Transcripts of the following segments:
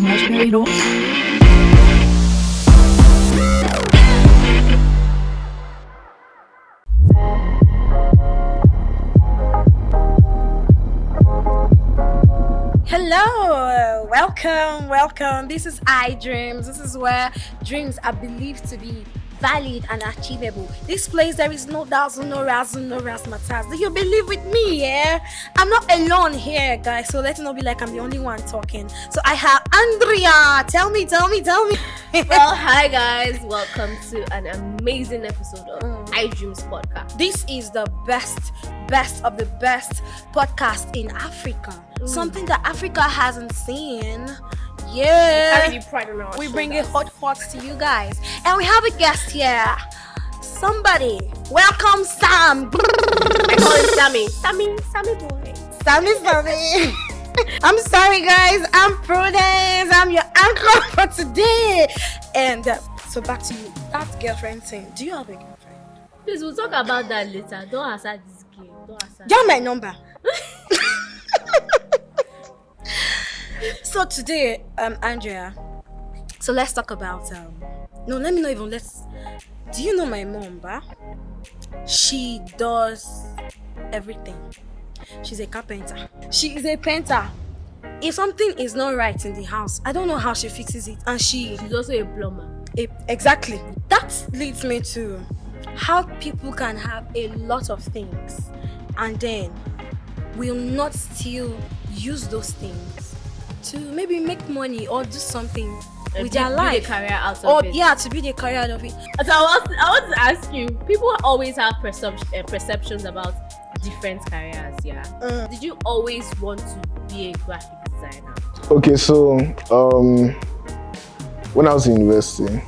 imaginary role. Hello, welcome. This is iDreams. This is where dreams are believed to be valid and achievable. This place, there is no dazzle, no razzle, no razzmatazz. Do you believe with me? Yeah, I'm not alone here, guys. So let's not be like I'm the only one talking. So I have Andrea. Tell me. Well, hi guys, welcome to an amazing episode of iDreams podcast. This is the best of the best podcast in Africa. Something that Africa hasn't seen. Yeah. Carry the pride on our We shoulders. bring it hot to you guys. And we have a guest here. Somebody. Welcome, Sam. I call him Sammy boy. Sammy. I'm sorry, guys. I'm Prudence. I'm your anchor for today. And so back to you. That girlfriend thing. Do you have a girlfriend? Please, we'll talk about that later. Don't answer this game. Get my number. So today, Andrea. So let's talk about no, let me know even let's. Do you know my mom, ba? She does everything. She's a carpenter. She is a painter. If something is not right in the house, I don't know how she fixes it. And she's also a plumber. Exactly. That leads me to how people can have a lot of things and then will not still use those things to maybe make money or do something with their life. Build a career out of it. Yeah, to build a career out of it. So I want to ask you, people always have perceptions about different careers, yeah? Did you always want to be a graphic designer? Okay, so when I was in university,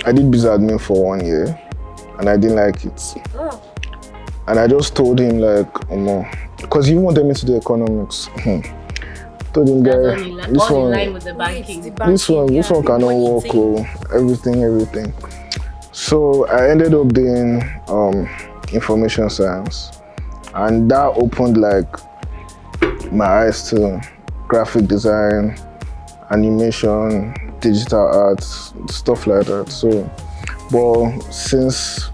I did business admin for 1 year and I didn't like it. And I just told him like, because he wanted me to do economics. Told him, guy, this all one, in line with the banking. this one cannot work. Everything. So I ended up doing information science, and that opened like my eyes to graphic design, animation, digital arts, stuff like that. So, but since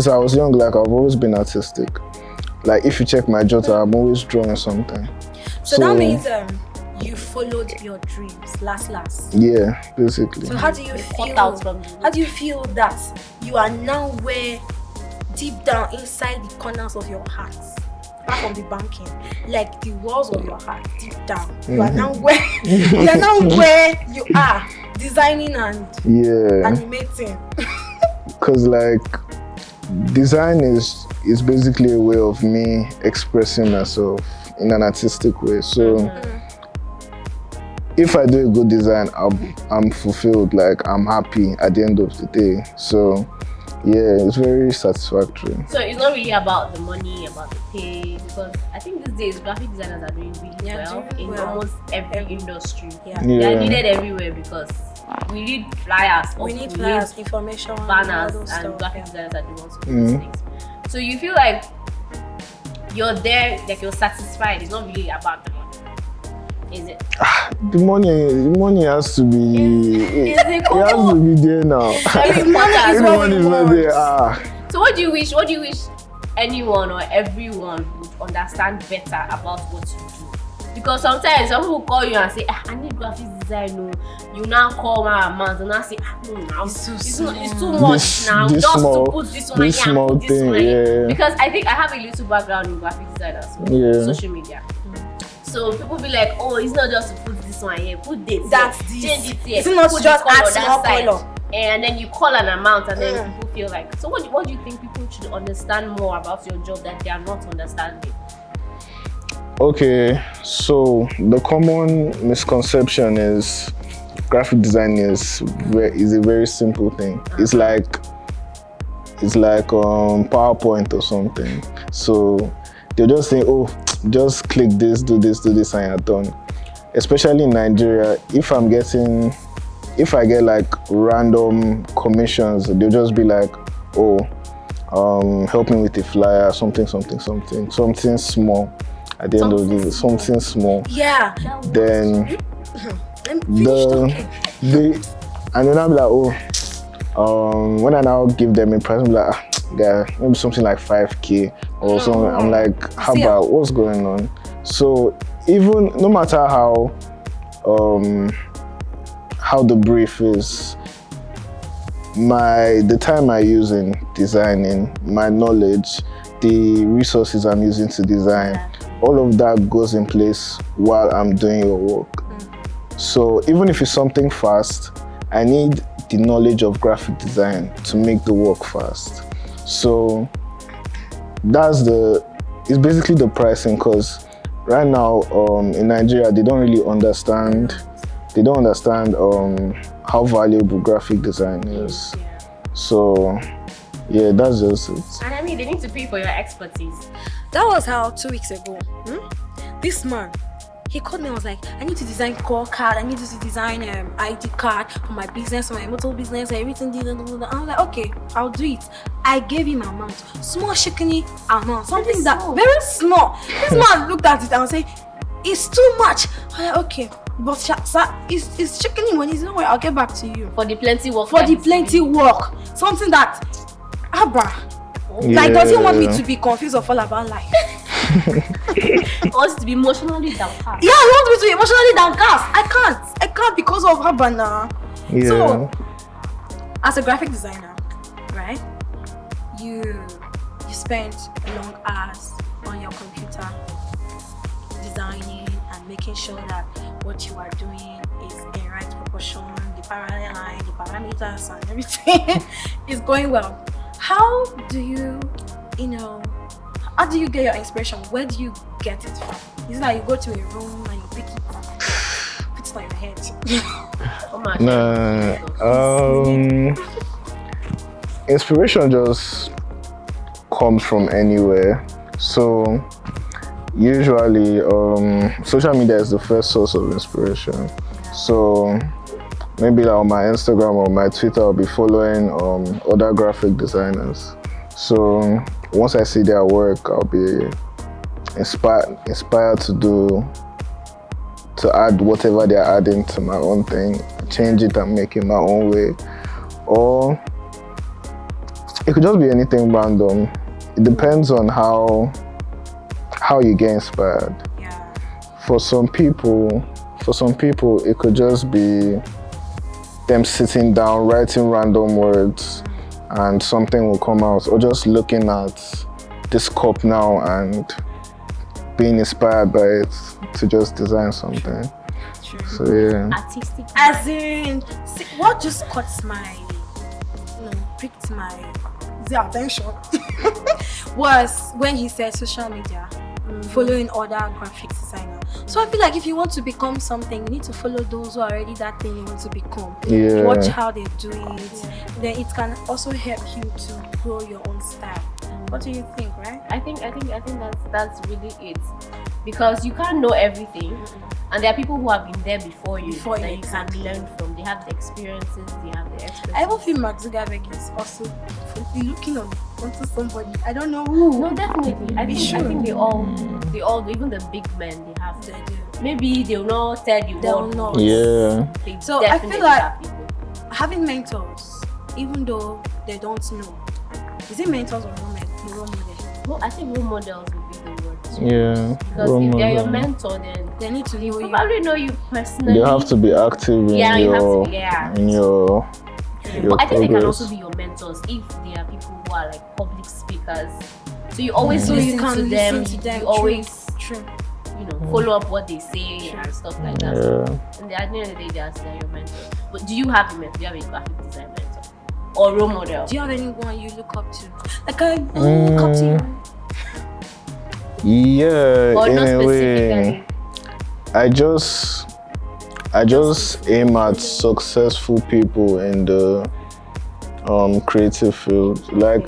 I was young, like I've always been artistic. Like if you check my jotter, I'm always drawing something. So that means you followed your dreams last. Yeah, basically. So how do you feel? Out from you. How do you feel that you are now where deep down inside the corners of your heart, apart from the banking, like the walls of your heart, deep down, you are now where you are designing and animating. Because like design is basically a way of me expressing myself in an artistic way. So if I do a good design, I'm fulfilled, like I'm happy at the end of the day. So yeah, it's very satisfactory. So it's not really about the money, about the pay, because I think these days graphic designers are doing really well in almost every industry. Yeah. They are needed everywhere because we need flyers, information, banners, and graphic designers are the ones who do these things. So you feel like you're there, like you're satisfied. It's not really about the money, is it? The money has to be. It has to be there now. Money is not there. So what do you wish anyone or everyone would understand better about what you do? Because sometimes some people call you and say, I need graphic design. No. You now call my amount and I say, no, now it's too much now. This just small, to put this one this here, small put this thing, one here. yeah. Because I think I have a little background in graphic design as well, social media. So people be like, it's not just to put this one here, put this, change it here. It's not put just this add small side. color. And then you call an amount and then people feel like, so what do you think people should understand more about your job that they are not understanding? Okay, so the common misconception is graphic design is a very simple thing. It's like PowerPoint or something. So they'll just say, just click this, do this, and you're done. Especially in Nigeria, if I get like random commissions, they'll just be like, help me with a flyer, something small. At the end of the day, something small. Yeah. Then Let me finish talking. And then I'm like, when I now give them a price, I'm like, yeah, maybe something like 5K or something. I'm like, how about what's going on? So even no matter how the brief is, the time I use in designing, my knowledge, the resources I'm using to design, all of that goes in place while I'm doing your work. So even if it's something fast, I need the knowledge of graphic design to make the work fast. So it's basically the pricing, because right now in Nigeria they don't really understand how valuable graphic design is. So yeah, that's just it. And I mean, they need to pay for your expertise. That was how 2 weeks ago. This man, he called me and was like, I need to design call card, I need to design ID card for my business, for my motor business, everything. I was like, okay, I'll do it. I gave him amount, small shikini amount, something that very small. This man looked at it and said, it's too much. I was like, okay, but sir, it's shikini money, no way, I'll get back to you. For the plenty work. Something that, Abba, like, does he want me to be confused or fall about life? He wants to be emotionally downcast. Yeah, he wants me to be emotionally downcast. I can't because of Habana. Yeah. So, as a graphic designer, right? You spend long hours on your computer designing and making sure that what you are doing is in right proportion, the parallel line, the parameters and everything is going well. How do you get your inspiration? Where do you get it from? Is it like you go to a room and you pick it on your head? Inspiration just comes from anywhere. So usually social media is the first source of inspiration. So maybe like on my Instagram or my Twitter, I'll be following other graphic designers. So once I see their work, I'll be inspired to add whatever they're adding to my own thing, change it and make it my own way. Or it could just be anything random. It depends on how you get inspired. Yeah. For some people, it could just be them sitting down, writing random words, and something will come out, or just looking at this cup now and being inspired by it to just design something. True. So yeah. Artistic. As in, see, what just picked my attention was when he said social media, following other graphic designers. So I feel like if you want to become something, you need to follow those who are already that thing you want to become. Yeah. Watch how they do it. Then it can also help you to grow your own style. What do you think, right? I think that's really it, because you can't know everything, and there are people who have been there before you that you can learn from. They have the experiences, they have the expertise. I even feel Mark Zuckerberg is also looking onto somebody. I don't know who. No, definitely. I think they all do. Even the big men, they have. They do. Maybe they will not tell you. They'll not. Yeah. They So I definitely feel like have people. having mentors, even though they don't know, is it mentors or role model? Well, I think role models would be the word. Yeah. Because if they're your mentor, then They need to know you. probably know you personally. You have to be active in Yeah, you have to your be, yeah. in your But I think they can progress. also be your mentors if they are people who are like public speakers. So you always So listen, you can to them. listen to them. You always, True. follow up what they say and stuff like that. Yeah. And at the end of the day, they're your mentors. But do you have a mentor? Do you have a graphic design mentor or role model? Do you have anyone you look up to? Like I look up to you. Yeah, Or in not a way. specifically? I just aim at successful people in the creative field. Like,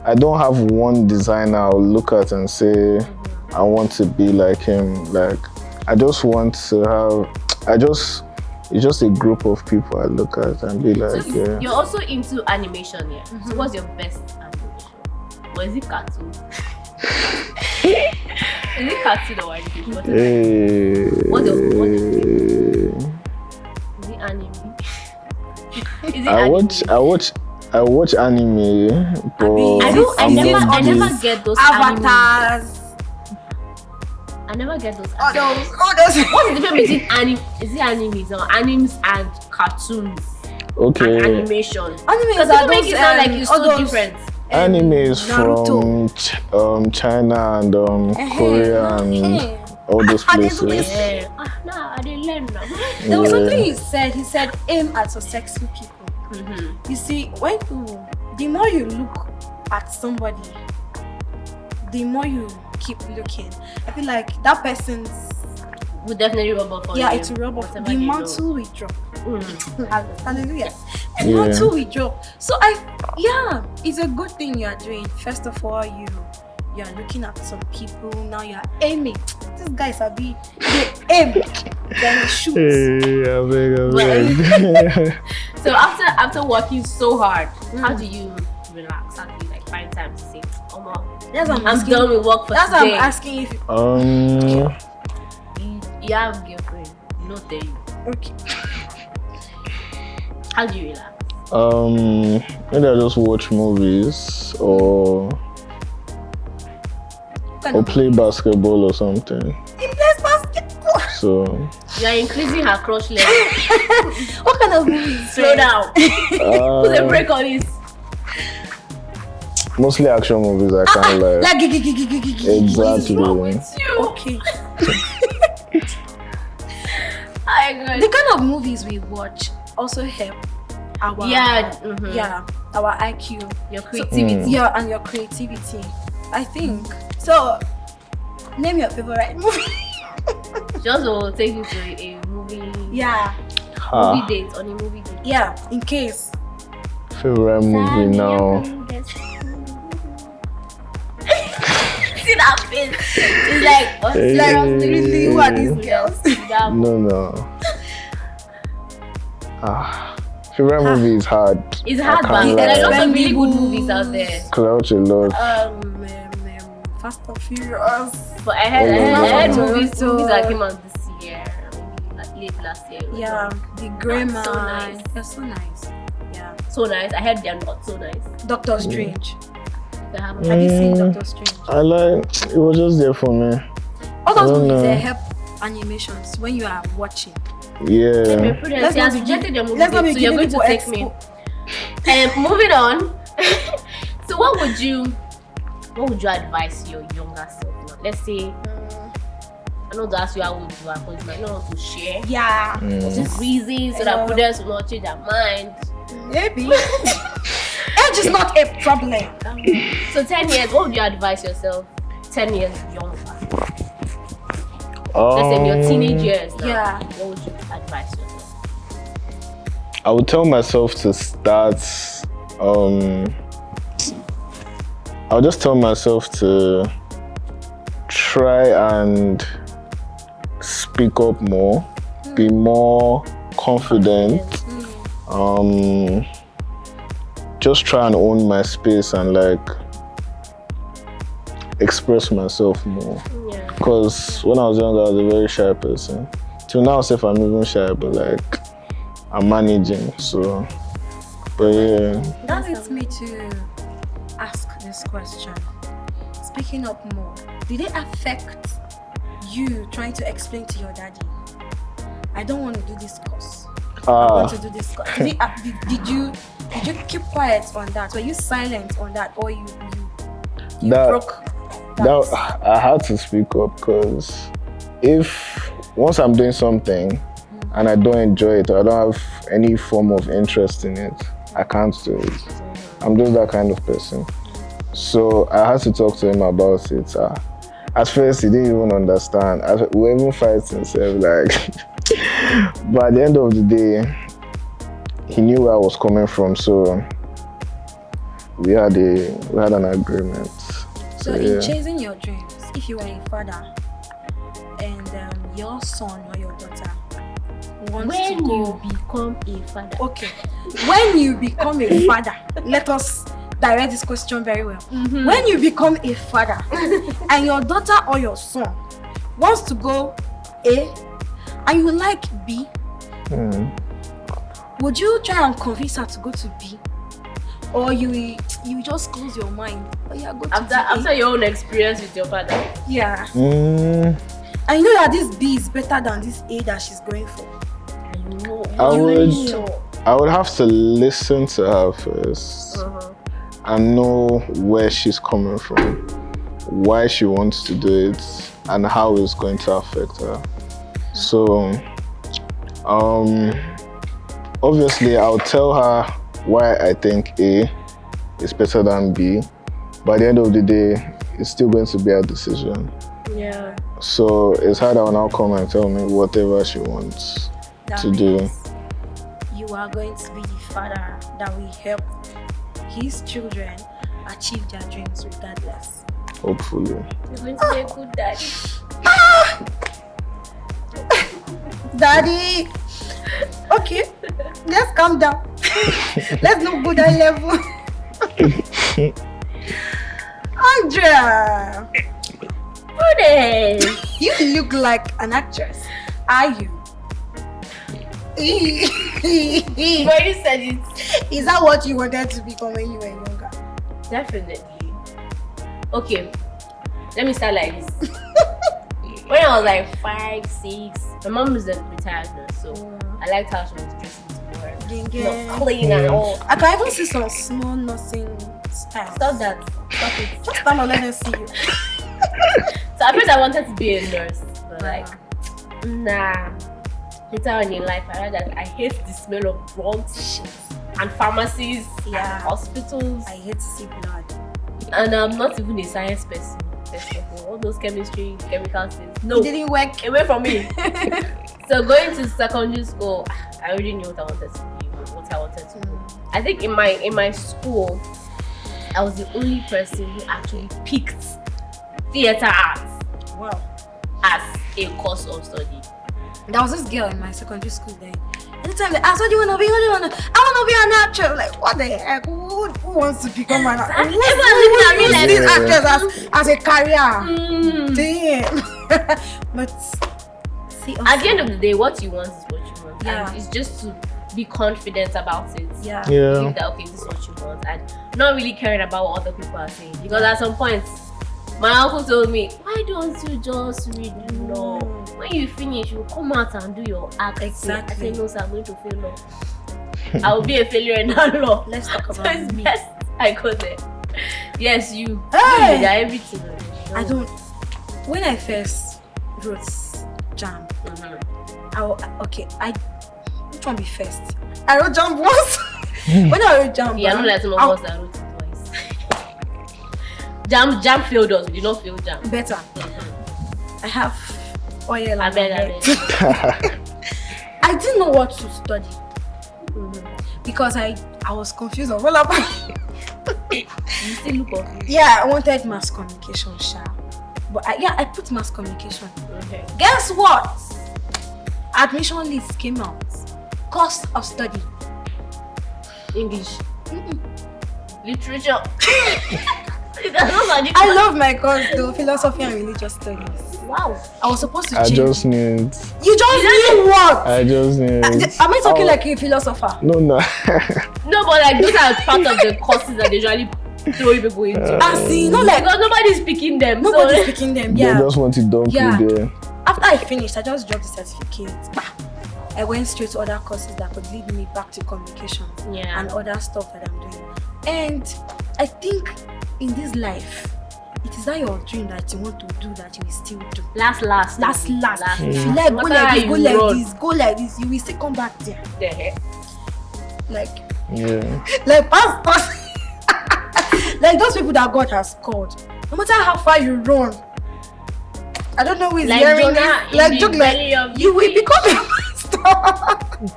I don't have one designer I'll look at and say I want to be like him. Like, I just want to have. It's just a group of people I look at and be like, So yeah. you're also into animation, yeah? So what's your best animation? Or is it cartoon? Is it cartoon or anything? What's your I watch anime, but I never get those animes. Avatars. I never get those. All animes. those. What's the difference between anime? Is it animes or animes and cartoons and okay. animation? Animes Because are people make those, it sound like it's all so those, different. Anime is Naruto. from China and Korea and all those places. Yeah. Nah, I didn't learn now. There was Yeah. something he said. He said, aim at successful people. You see, the more you look at somebody, the more you keep looking. I feel like that person's Would definitely rub off on you. it will rub off. whatever The they mantle will drop. Hallelujah. The Yeah. mantle will drop. So it's a good thing you are doing. First of all, you are looking at some people. Now you are aiming. These guys are they aim, then they shoot. Hey, I beg. So after working so hard, how do you relax? How do you like find time to say, "Oh no, That's what I'm I'm asking. done with work for That's what I'm today"? asking if You have a girlfriend, you know tell you. okay. How do you relax? Maybe I just watch movies or play basketball or something. He plays basketball. So You are increasing her crush level. What kind of movies? Slow down. Put a break on this. mostly action movies. I can't lie. Like Exactly. You. Okay. I agree. The kind of movies we watch also help our our IQ, Your creativity. and your creativity. I think so. Name your favorite movie. Just will take you to a movie. Movie date on a movie date. Yeah, in case. Favorite movie now. See that face? It's like, Really, who are these girls? No. Favorite movie is hard. It's hard, I but can't there are lie. lots of really good movies out there. Cause I watch a lot. Fast and Furious. But I heard movies that came out this year, like late last year. Yeah, the Grey That's so Man. nice. They're so nice. Yeah. So nice. I heard they're not so nice. Doctor Strange. They haven't. Have you seen Doctor Strange? I like. It was just there for me. All those don't movies know. they help animations when you are watching. Yeah. Let's not has be rejected your movie let's not date, be so you're going giving to people take me. Moving on. So what would you advise your younger self now? Let's say I know to ask you how would you because you might not want to share Yeah. just reasons so that prudence will not change their mind. Maybe. Age is not a problem. So 10 years, what would you advise yourself 10 years younger? Let's say in your teenage years now. Yeah. What would you advise yourself? I would tell myself to start. I'll just tell myself to try and speak up more, be more confident. Just try and own my space and like express myself more. Yeah. Because when I was younger, I was a very shy person. Till now, if I'm even shy, but like I'm managing. So, but yeah. That leads me to ask this question. Speaking up more, did it affect you trying to explain to your daddy, I don't want to do this course. I want to do this course. Did you keep quiet on that? Were you silent on that, or you broke that? I had to speak up because if once I'm doing something and I don't enjoy it, or I don't have any form of interest in it, I can't do it. I'm just that kind of person. So I had to talk to him about it. At first, he didn't even understand. We were even fighting, so like. But at the end of the day, he knew where I was coming from, so we had an agreement. So in chasing your dreams, if you were a father and your son or your daughter wants to go, you become a father. Okay, when you become a father, let us direct this question very well. When you become a father and your daughter or your son wants to go A and you like B, would you try and convince her to go to B? Or you just close your mind? Oh yeah, go to After your own experience with your father. Yeah. Mm, And you know that this B is better than this A that she's going for. I would have to listen to her first and know where she's coming from, why she wants to do it, and how it's going to affect her. So, obviously, I'll tell her why I think A is better than B. By the end of the day, it's still going to be her decision. Yeah. So it's her that will now come and tell me whatever she wants That to do. means you are going to be the father that will help his children achieve their dreams regardless. Hopefully. You're going to be a good daddy. Daddy! Okay, let's calm down. Let's not go that level. Andrea! Prudence! You look like an actress. Are you? You already said it. Is that what you wanted to become when you were younger? Definitely. Okay, let me start like this. When I was like 5, 6, my mom is a retired nurse, so I liked how she was dressing to work. Not clean and all. I can even see some small nursing styles. Stop that. Stop it. Just stand and let them see you. So at first I wanted to be a nurse, but like, nah. Later on in life, I realized that I hate the smell of drugs and pharmacies and hospitals. I hate to see blood. And I'm not even a science person. All those chemistry, chemical things. No, It didn't work. away from me. So going to secondary school, I already knew what I wanted to be, what I wanted to do. I think in my school, I was the only person who actually picked theater arts Wow. as a course of study. There was this girl in my secondary school then. Anytime they ask, what do you want to be? What do you want to? I want to be an actress. Like, what the heck? Who wants to become an actress? Who Everyone sees looking actress as a career? Damn. But see, At the end of the day, what you want is what you want. Yeah. And it's just to be confident about it. yeah. Believe that, okay, this is what you want. And not really caring about what other people are saying. Because at some point, my uncle told me, why don't you just read law? When you finish, you come out and do your act. Exactly. I said, no, sir, I'm going to fail law. I will be a failure in that law. Let's talk So about it's me. best I go there. Yes, you. Hey! You are everything. I don't. When I first wrote Jam, which one be first? I wrote Jam once. When I wrote Jam, Yeah, I'm not like some of us that wrote it twice. Jam failed us. We did not fail Jam. better. I have oil. I on bet, my I head. bet. I didn't know what to study because I was confused of all about. You still look confused. Yeah, I wanted mass communication, sha. But I put mass communication. Okay. Guess what? Admission list came out. Course of study. English. Literature. I love my course though, philosophy and religious studies. Wow. I was supposed to I change. just need. You just knew what? I just need. Am I talking like a philosopher? No, no. No, but like those are part of the courses that they usually throw people into. I see, not like Because nobody's picking them. nobody's so picking them. They Yeah. just want it done Yeah. through there. After I finished, I just dropped the certificate. I went straight to other courses that could lead me back to communication Yeah. and other stuff that I'm doing. And I think in this life, it is that your dream that you want to do that you will still do. Last. If you last. like, No go matter how like this, you go like run. this, go like this, you will still come back there. The heck? Yeah. Like pastors. Like those people that God has called. No matter how far you run. I don't know who is Like hearing Jonah this. in Like the joke belly like of you the will fish. become a pastor.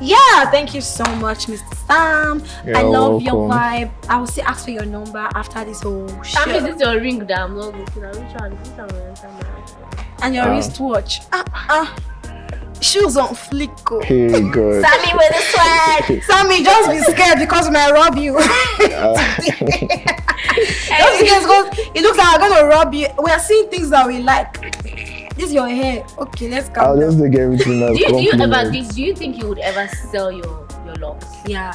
Yeah, thank you so much, Mr. Sam. You're I love your welcome. vibe. I will still ask for your number after this whole show. Sam, is this your ring that I'm not looking at? Which one? Which one will enter my house? And your wristwatch. Shoes on flick. Oh. Hey, God. Sammy with the swag. Sammy, just be scared because we might rob you. Just because it looks like I'm gonna rob you. We are seeing things that we like. This is your hair. Okay, let's I'll calm just down. take everything as Do you compliment. do you think you would ever sell your locks? Yeah.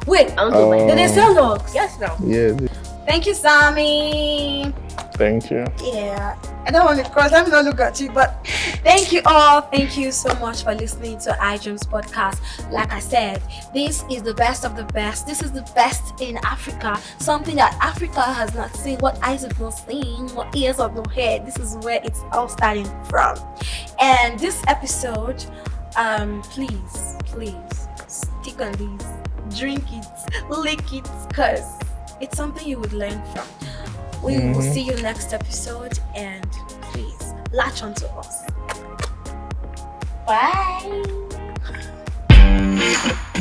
Wait, I want to buy did them. they sell locks? Yes, now. Yeah, Thank you, Sammy. thank you. Yeah. I don't want to cross. Let me not look at you, but thank you all. Thank you so much for listening to iDreams podcast. Like I said, this is the best of the best. This is the best in Africa. Something that Africa has not seen, what eyes have not seen, what ears have not heard. This is where it's all starting from. And this episode, please stick on these, drink it, lick it, cause it's something you would learn from. We will see you next episode, and please latch onto us. Bye.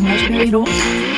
Marshmallow.